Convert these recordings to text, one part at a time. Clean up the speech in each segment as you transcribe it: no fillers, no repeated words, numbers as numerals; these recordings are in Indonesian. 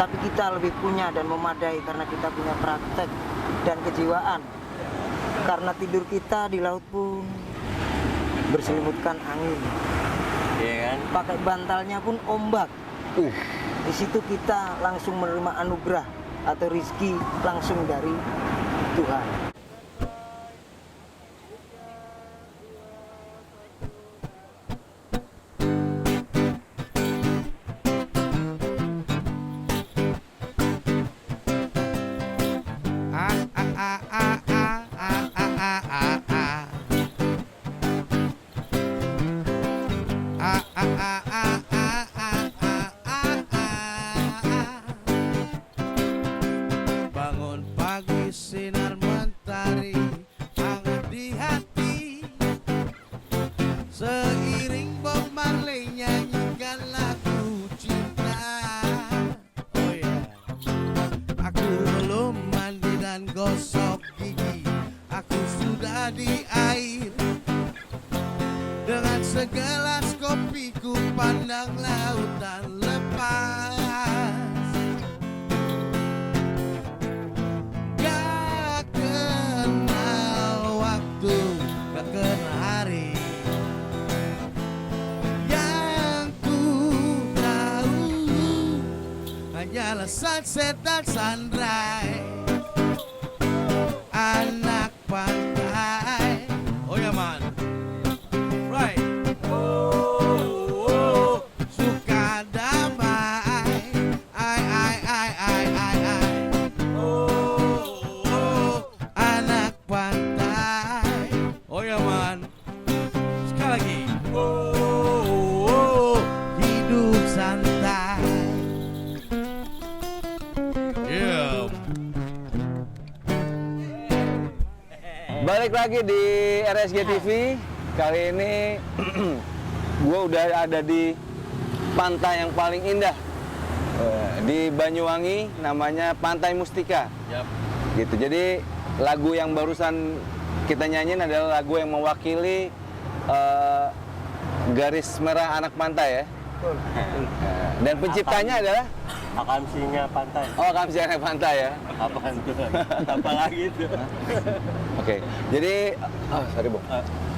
Tapi kita lebih punya dan memadai karena kita punya praktek dan kejiwaan. Karena tidur kita di laut pun berselimutkan angin. Iya kan? Pakai bantalnya pun ombak. Di situ kita langsung menerima anugerah atau rizki langsung dari Tuhan. Bangun pagi sinar mentari hangat di hati, seiring Bob Marley nyanyikan lagu cinta. Oh ya, aku belum mandi dan gosok gigi, aku sudah di air. Dengan segelas kopi ku pandang lautan lepas. Gak kenal waktu, gak kenal hari. Yang ku tahu hanyalah sunset dan sunrise. Anak pantai. Oh ya man. Right. Oh, suka damai. Ai. Oh, anak pantai. Oh ya man. Sekali lagi. Oh, hidup santai. Yeah. Balik lagi di RSG TV. Kali ini gue udah ada di pantai yang paling indah di Banyuwangi, namanya Pantai Mustika. Yap. Gitu. Jadi lagu yang barusan kita nyanyiin adalah lagu yang mewakili garis merah anak pantai ya. Dan penciptanya adalah Akamsinya pantai. oh Kamsi anak pantai ya. Apaan tuh? Apa lagi tuh? Oke. Jadi sorry Bung.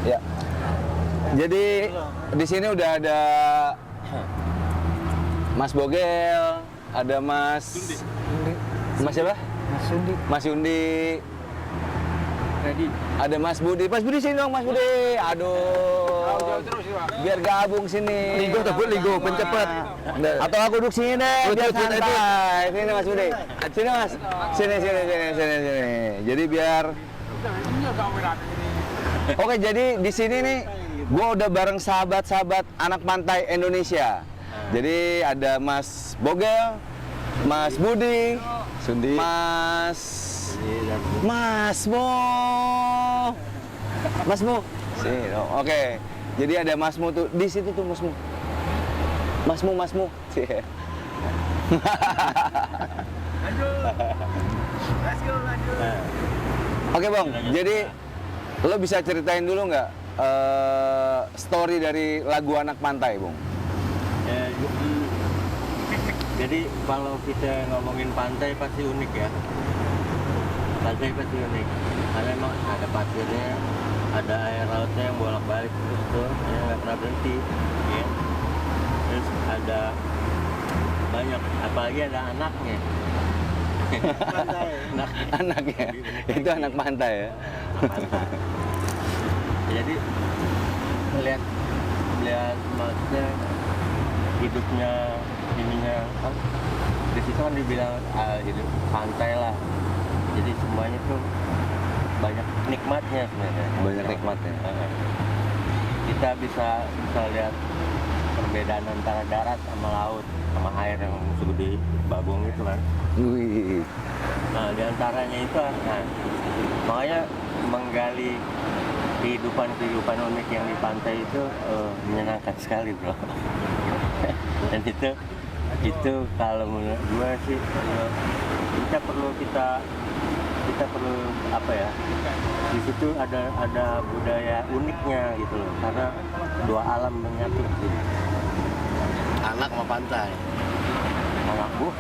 Ya. Jadi di sini udah ada Mas Bogel, ada Mas siapa? Mas Sundi. Mas Yundi. Ada Mas Budi. Mas Budi sini dong, Mas Budi. Aduh. Biar gabung sini. Ligo tebut ligo, pencepet. Atau aku duduk sini deh, biar santai. Sini Mas Budi. Sini Mas. Sini. Jadi biar Oke, jadi di sini nih gua udah bareng sahabat-sahabat anak pantai Indonesia. Jadi ada Mas Bogel, Mas Budi, Sundi. Mas Mo. Sini dong. Oke. Jadi ada Masmu tuh di situ tuh Masmu. Masmu. Oke Bang, jadi lo bisa ceritain dulu nggak story dari lagu Anak Pantai, Bung? Ya, jadi kalau kita ngomongin pantai pasti unik ya. Pantai pasti unik. Karena emang ada pasirnya, ada air lautnya yang bolak-balik terus tuh, yang nggak pernah berhenti. Ya. Terus ada banyak, apalagi ada anaknya. Anaknya, itu anak pantai ya. Pantai. Jadi melihat maksudnya hidupnya ininya kan di situ kan dibilang hidup pantai lah. Jadi semuanya tuh banyak nikmatnya sebenarnya. Banyak nikmatnya. Kita bisa lihat perbedaan antara darat sama laut sama air yang segede bagong itu kan. Wih. Nah, diantaranya itu, makanya menggali kehidupan unik yang di pantai itu menyenangkan sekali, bro. Dan itu kalau menurut gue sih kita perlu apa ya? Di situ ada budaya uniknya gitu loh, karena dua alam menyatu gitu. Anak sama pantai. anak buah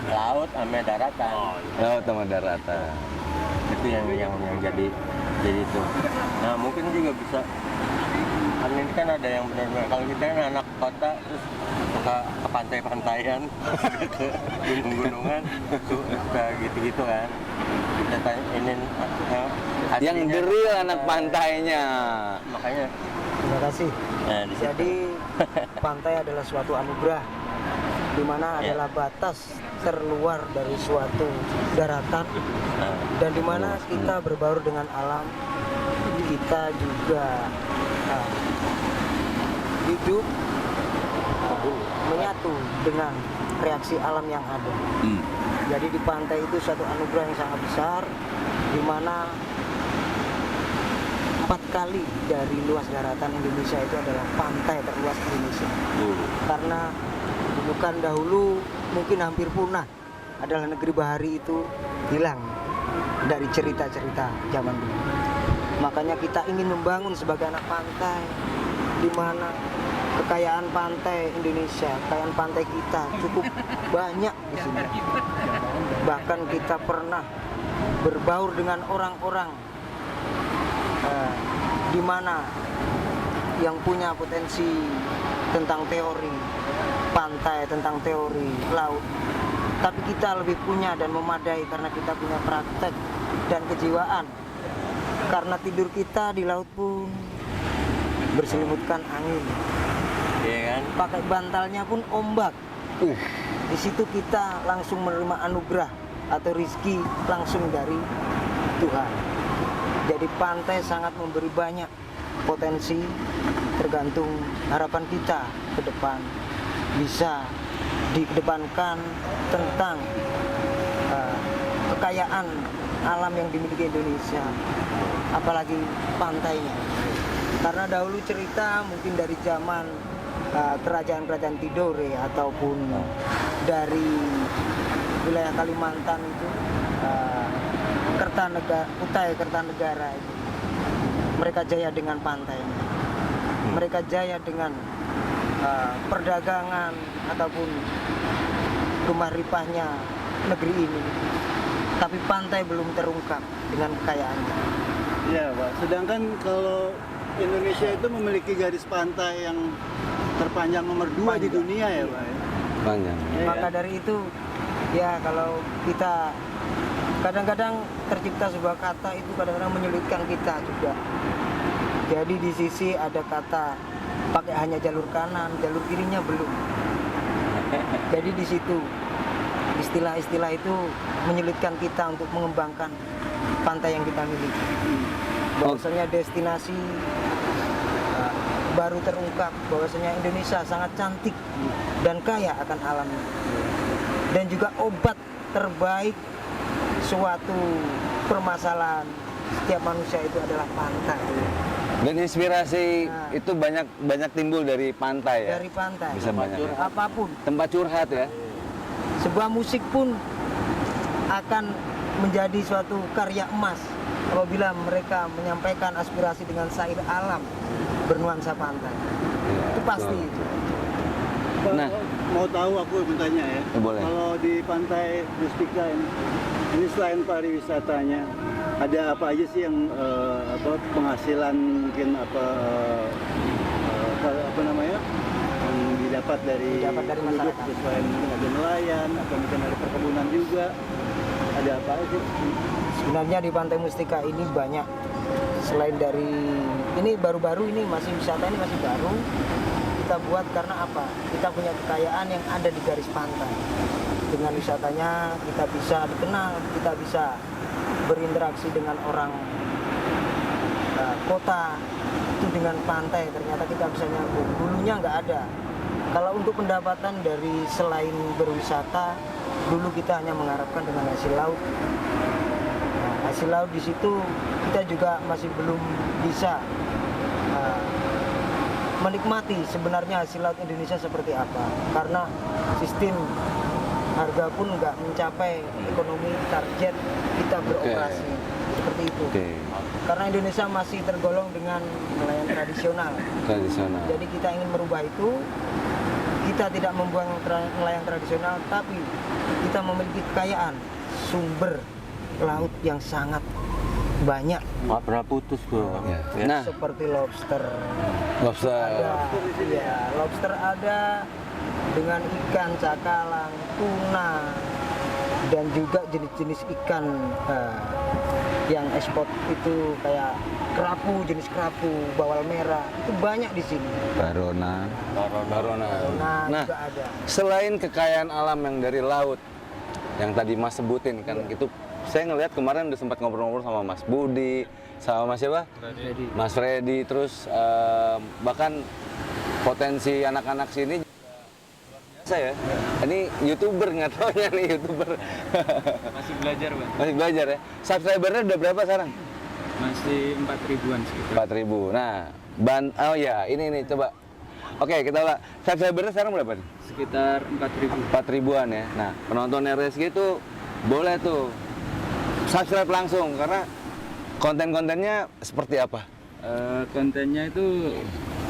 laut sama daratan. Laut sama daratan. Itu yang jadi itu. Nah mungkin juga bisa kan ini kan ada yang benar-benar kalau kita kan anak kota terus suka ke pantai-pantaian ke gunung-gunungan suka gitu-gitu kan kita tanyain Yang the real anak pantainya. makanya Terima kasih. nah, di situ. Jadi pantai adalah suatu anugerah di mana Ya. adalah batas terluar dari suatu daratan Nah, dan di mana kita berbaur dengan alam, kita juga hidup menyatu dengan reaksi alam yang ada. Jadi di pantai itu suatu anugerah yang sangat besar di mana 4 kali dari luas daratan Indonesia itu adalah pantai terluas Indonesia. Karena bukan dahulu mungkin hampir punah adalah negeri bahari itu hilang dari cerita-cerita zaman dulu. Makanya kita ingin membangun sebagai anak pantai di mana kekayaan pantai Indonesia, kekayaan pantai kita cukup banyak di sini. Bahkan kita pernah berbaur dengan orang-orang di mana yang punya potensi tentang teori pantai, tentang teori laut. Tapi kita lebih punya dan memadai karena kita punya praktek dan kejiwaan. Karena tidur kita di laut pun berselimutkan angin. iya kan Pakai bantalnya pun ombak. Di situ kita langsung menerima anugerah atau rizki langsung dari Tuhan. Jadi pantai sangat memberi banyak potensi, tergantung harapan kita ke depan bisa dikedepankan tentang kekayaan alam yang dimiliki Indonesia, apalagi pantainya. Karena dahulu cerita mungkin dari zaman kerajaan-kerajaan Tidore ataupun dari wilayah Kalimantan itu Kutai Kertanegara itu mereka jaya dengan pantainya, mereka jaya dengan perdagangan ataupun rumah ripahnya negeri ini, tapi pantai belum terungkap dengan kekayaannya. Iya, Pak. Sedangkan kalau Indonesia itu memiliki garis pantai yang terpanjang nomor 2 di dunia ya, Pak. Panjang. Iya. Maka dari itu ya kalau kita kadang-kadang tercipta sebuah kata itu kadang-kadang menyulitkan kita juga. Jadi di sisi ada kata pakai hanya jalur kanan, jalur kirinya belum. Jadi di situ istilah-istilah itu menyulitkan kita untuk mengembangkan pantai yang kita miliki. Bahwasanya destinasi baru terungkap bahwasanya Indonesia sangat cantik dan kaya akan alamnya. Dan juga obat terbaik suatu permasalahan setiap manusia itu adalah pantai. Dan inspirasi Nah. itu banyak timbul dari pantai ya. Dari pantai. Bisa banyak. Apapun. Tempat curhat ya. Sebuah musik pun akan menjadi suatu karya emas apabila mereka menyampaikan aspirasi dengan syair alam bernuansa pantai. Itu pasti. Pak, Nah. mau tahu aku bertanya ya. Boleh. Kalau di pantai Mustika ini selain pariwisatanya, ada apa aja sih yang penghasilan mungkin apa namanya yang didapat dari penduduk, masyarakat. selain mungkin ada nelayan atau mungkin ada perkebunan juga, ada apa aja? Sebenarnya di Pantai Mustika ini banyak. Selain dari ini baru-baru ini wisata ini masih baru. Kita buat karena apa? Kita punya kekayaan yang ada di garis pantai. Dengan wisatanya kita bisa dikenal, kita bisa berinteraksi dengan orang kota itu dengan pantai. Ternyata kita bisa nyambung. Dulunya nggak ada. Kalau untuk pendapatan dari selain berwisata, dulu kita hanya mengharapkan dengan hasil laut. Nah, hasil laut di situ kita juga masih belum bisa menikmati sebenarnya hasil laut Indonesia seperti apa, karena sistem harga pun nggak mencapai ekonomi target kita beroperasi seperti itu. Karena Indonesia masih tergolong dengan nelayan tradisional. Tradisional. Jadi kita ingin merubah itu kita tidak membuang nelayan tradisional, tapi kita memiliki kekayaan sumber laut yang sangat banyak. Nggak pernah putus tuh. Ya. Ya. Nah, Seperti lobster lobster. lobster ada dengan ikan cakalang, tuna, dan juga jenis-jenis ikan yang ekspor itu kayak kerapu, jenis kerapu, bawal merah, itu banyak di sini. Barona. Barona. Nah, Juga ada. selain kekayaan alam yang dari laut, yang tadi Mas sebutin kan, itu saya ngelihat kemarin udah sempat ngobrol-ngobrol sama Mas Budi, sama Mas siapa? Mas Freddy, terus bahkan potensi anak-anak sini saya ini YouTuber, nggak taunya nih YouTuber. Masih belajar, Bang. Masih belajar ya. Subscribernya udah berapa sekarang? Masih 4.000-an sekitar. 4.000. Nah, oh ya, ini nih coba. Oke, kita lihat. Subscribernya sekarang berapa nih? Sekitar 4.000. 4.000-an ya. Nah, penonton RSG itu boleh tuh subscribe langsung karena konten-kontennya seperti apa? Kontennya itu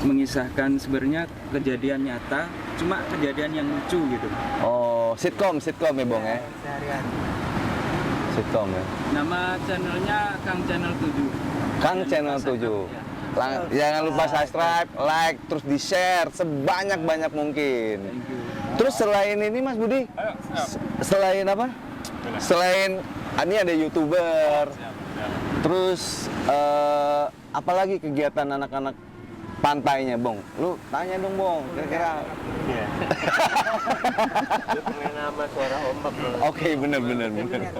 mengisahkan sebenarnya kejadian nyata, cuma kejadian yang lucu gitu. Oh, sitcom ya, Bong ya? Seharian. Sitcom ya. Nama channelnya Kang Channel 7. Kang Channel 7. Jangan lupa subscribe, like, terus di-share sebanyak-banyak mungkin. Thank you. Terus selain ini Mas Budi, selain apa? Selain ini ada YouTuber. Terus apalagi kegiatan anak-anak pantainya, Bong? Lu tanya dong, Bong. Kira-kira. Iya. Dia pengen nama suara ombak loh. Oke, bener. Kuliner ya.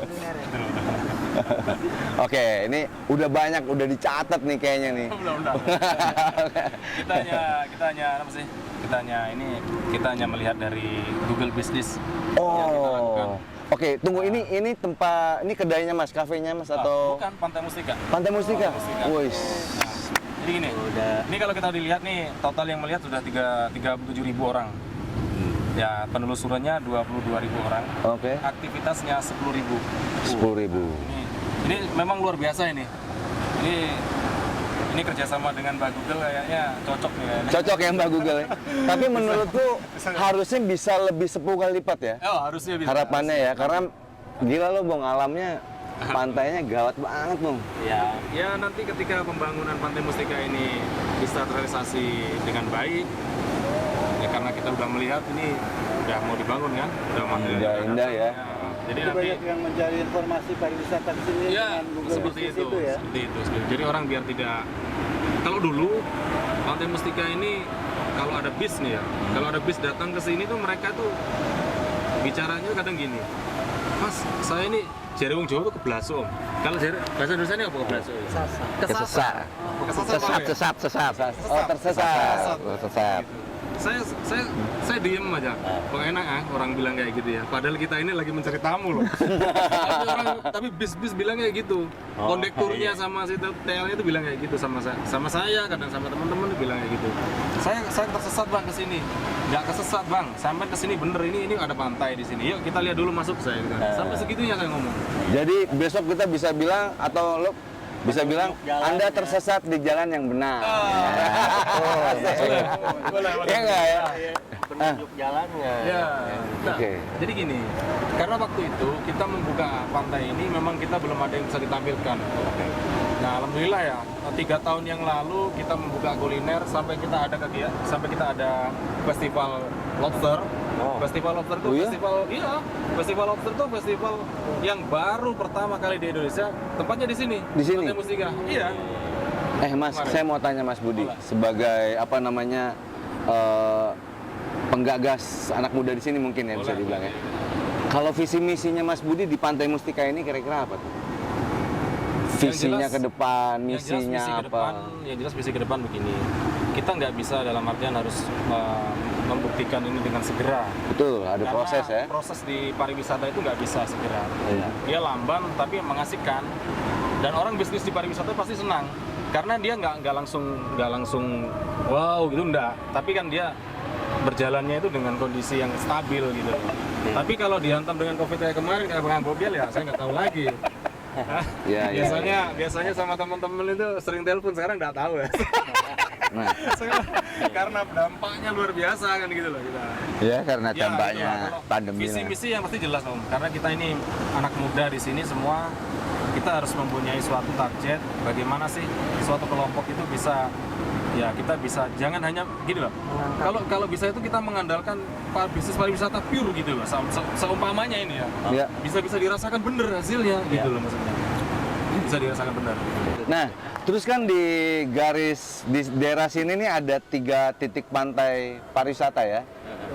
Oke, ini udah banyak, udah dicatat nih kayaknya nih. Belum. Kita hanya apa sih? Kita hanya melihat dari Google Business. yang kita lakukan. Oh. Oke, tunggu ini tempat ini kedainya Mas, kafenya Mas atau Bukan, Pantai Mustika. Pantai Mustika? Pantai Mustika. Wih. Jadi gini, ini kalau kita dilihat nih, total yang melihat sudah 37.000 orang. Ya, penelusurannya 22.000 orang. Oke. Aktivitasnya 10.000. 10.000. Ini memang luar biasa ini. Ini kerjasama dengan Mbak Google kayaknya cocok nih kayaknya. Cocok ya Mbak Google ya. Tapi menurutku harusnya bisa lebih 10 kali lipat ya. Oh, harusnya bisa. Harapannya ya, karena gila loh Bong, alamnya pantainya gawat banget Bong. Ya nanti ketika pembangunan Pantai Mustika ini bisa terrealisasi dengan baik, ya karena kita udah melihat ini udah mau dibangun kan, Udah indah ya. Jadi Itu nanti banyak yang mencari informasi pariwisata di sini ya dengan Google seperti Business itu, ya. Jadi orang biar tidak, kalau dulu Pantai Mustika ini kalau ada bis nih ya, kalau ada bis datang ke sini tuh mereka tuh bicaranya kadang gini, Mas, saya ini jari wong Jawa tuh keblaso. Kalau jari bahasa Indonesia ini apa keblaso? Kesesat. Sesat. Oh, tersesat. Sesat. Saya diem aja, kok enak orang bilang kayak gitu ya. Padahal kita ini lagi mencari tamu loh. tapi bis bilang kayak gitu. Kondekturnya sama si TL-nya itu bilang kayak gitu sama saya, kadang sama teman-teman bilang kayak gitu. Saya tersesat bang ke sini, nggak kesesat bang. Sampai ke sini bener ini ada pantai di sini. Yuk kita lihat dulu masuk saya. Gitu. Sampai segitunya saya ngomong. Jadi besok kita bisa bilang atau lo bisa bilang Anda tersesat di jalan yang benar. Ya enggak ya? Penunjuk jalannya. Ya. Nah, Oke. jadi gini, karena waktu itu kita membuka pantai ini memang kita belum ada yang bisa ditampilkan. Nah, alhamdulillah ya, 3 tahun yang lalu kita membuka kuliner sampai kita ada festival lobster. Festival lobster itu Oh iya? festival lobster itu festival yang baru pertama kali di Indonesia, tempatnya di sini. Di sini? Pantai Mustika. Iya. Mas, Kemarin. saya mau tanya Mas Budi sebagai apa namanya penggagas anak muda di sini mungkin ya bisa Boleh. dibilang ya. Kalau visi misinya Mas Budi di Pantai Mustika ini kira-kira apa tuh? Visinya jelas- ke depan, Yang jelas misinya misi ke apa? depan, yang jelas misi ke depan begini. Kita nggak bisa dalam artian harus membuktikan ini dengan segera. Betul, ada Karena proses ya. Proses di pariwisata itu nggak bisa segera. Iya. Dia lamban tapi mengasihkan. Dan orang bisnis di pariwisata pasti senang. Karena dia nggak langsung wow gitu enggak. Tapi kan dia berjalannya itu dengan kondisi yang stabil gitu. Tapi kalau dihantam dengan Covid kayak kemarin kayak Bang Bobiel ya saya nggak tahu lagi. Iya, Biasanya sama teman-teman itu sering telepon, sekarang nggak tahu ya. Nah, karena dampaknya luar biasa kan gitu loh kita. Ya karena Ya, dampaknya itulah. Kalau pandemi visi lah. misi yang pasti jelas Om, karena kita ini anak muda di sini semua, kita harus mempunyai suatu target bagaimana sih suatu kelompok itu bisa, ya kita bisa, jangan hanya gini loh, kalau bisa itu kita mengandalkan bisnis pariwisata pure gitu loh, seumpamanya ini ya, Ya. bisa dirasakan bener hasilnya gitu loh maksudnya, bisa dirasakan benar. Nah, terus kan di daerah sini nih ada 3 titik pantai pariwisata ya.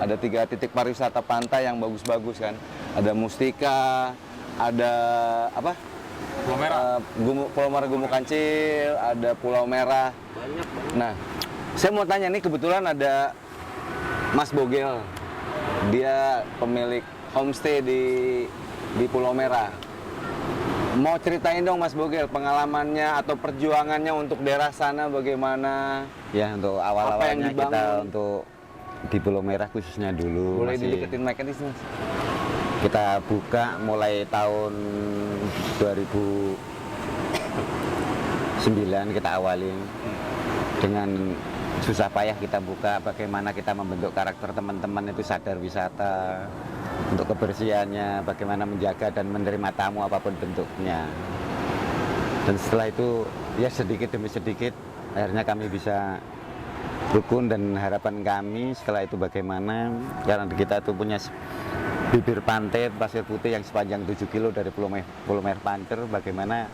Ada 3 titik pariwisata pantai yang bagus-bagus kan. Ada Mustika, ada apa? Pulau Merah. Pulau Merah Gumuk Kancil, ada Pulau Merah. Nah, saya mau tanya nih, kebetulan ada Mas Bogel. Dia pemilik homestay di Pulau Merah. Mau ceritain dong Mas Bogel pengalamannya atau perjuangannya untuk daerah sana bagaimana? Ya untuk Apa yang awal-awalnya kita dibangun? untuk di Pulau Merah khususnya dulu Boleh masih dideketin mic di sini. kita buka mulai tahun 2009 kita awalin dengan susah payah kita buka, bagaimana kita membentuk karakter teman-teman itu sadar wisata, untuk kebersihannya, bagaimana menjaga dan menerima tamu apapun bentuknya. Dan setelah itu ya sedikit demi sedikit akhirnya kami bisa rukun, dan harapan kami setelah itu bagaimana, karena kita tuh punya bibir pantai pasir putih yang sepanjang 7 kilo dari Pulau Merah Pancer, bagaimana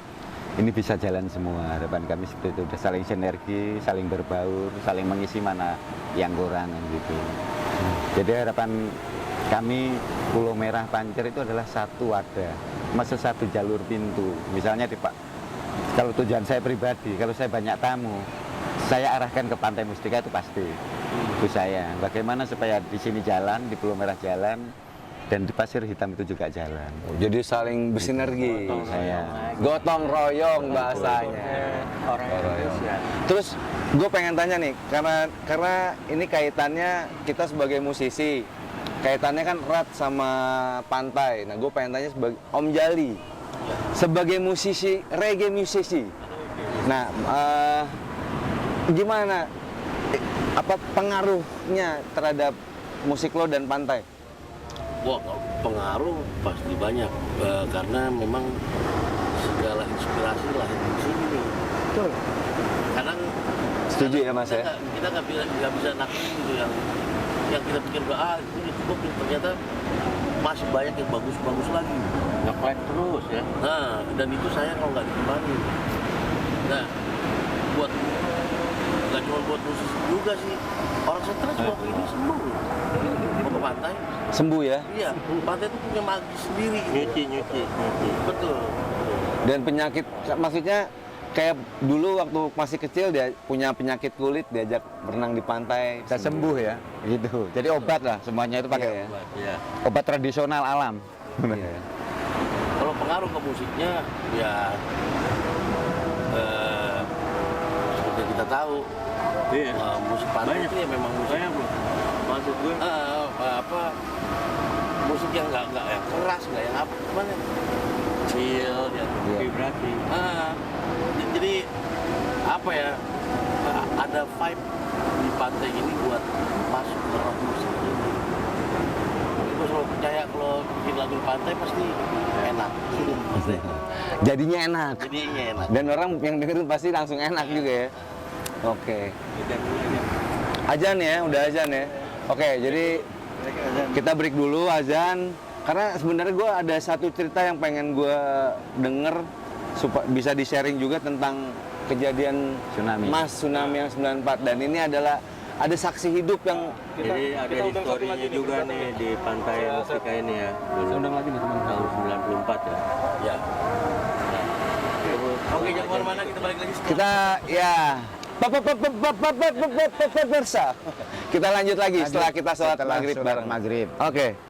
ini bisa jalan semua. Harapan kami seperti itu, udah saling sinergi, saling berbaur, saling mengisi mana yang kurang gitu. Jadi harapan kami Pulau Merah Pancer itu adalah satu wadah, maksud satu jalur pintu. Misalnya kalau tujuan saya pribadi, kalau saya banyak tamu, saya arahkan ke Pantai Mustika itu pasti. Itu saya. Bagaimana supaya di sini jalan, di Pulau Merah jalan, dan di Pasir Hitam itu juga jalan. Jadi saling bersinergi. Gotong royong bahasanya. Orang Indonesia. Terus gue pengen tanya nih, karena ini kaitannya kita sebagai musisi, kaitannya kan erat sama pantai. Nah, gue pengen tanya sebagai Om Jali, sebagai musisi, reggae musisi. Nah, gimana? Apa pengaruhnya terhadap musik lo dan pantai? Wah, pengaruh pasti banyak karena memang segala inspirasi lahir di sini nih. Betul. Kadang Setuju ya Mas ya? kita nggak bisa nakutin gitu yang kita pikir ini cukup, ternyata masih banyak yang bagus lagi. Nge-fight terus ya. Nah, dan itu saya kalau nggak dikembangin. Nah, nggak cuma buat musisi juga sih. Orang stres waktu ini sembuh. Mau ke pantai, Sembuh ya? iya, pantai itu punya magis sendiri. Nyuci. Betul. Dan penyakit, maksudnya kayak dulu waktu masih kecil dia punya penyakit kulit, diajak berenang di pantai, Bisa sembuh ya, gitu. Jadi obat lah, semuanya itu pakai Iya. obat tradisional alam. Iya. Kalau pengaruh ke musiknya, ya seperti kita tahu, Iya. musik pantai itu ya memang musik. Banyak bro. Maksud gue Musik yang nggak yang keras, nggak yang apa, gimana? Chill, ya. vibrasi. Jadi apa ya? Ada vibe di pantai ini buat masuk ke rock musik ini. Gue selalu percaya kalau bikin lagu di pantai pasti enak. Jadinya enak. Jadinya enak. Dan orang yang dengerin pasti langsung enak juga ya. Oke. Azan ya, udah azan ya. Oke, jadi kita break dulu azan. Karena sebenarnya gue ada satu cerita yang pengen gue denger supaya bisa di-sharing juga tentang kejadian tsunami yang 94. Dan ini adalah ada saksi hidup yang Jadi ada historinya juga nih di Pantai Mustika ini ya. Dulu tahun 94 ya. Ya. Oke, jangan kemana-mana, kita balik lagi. kita ya Persa. Kita lanjut lagi setelah kita sholat maghrib bareng. Maghrib. Oke.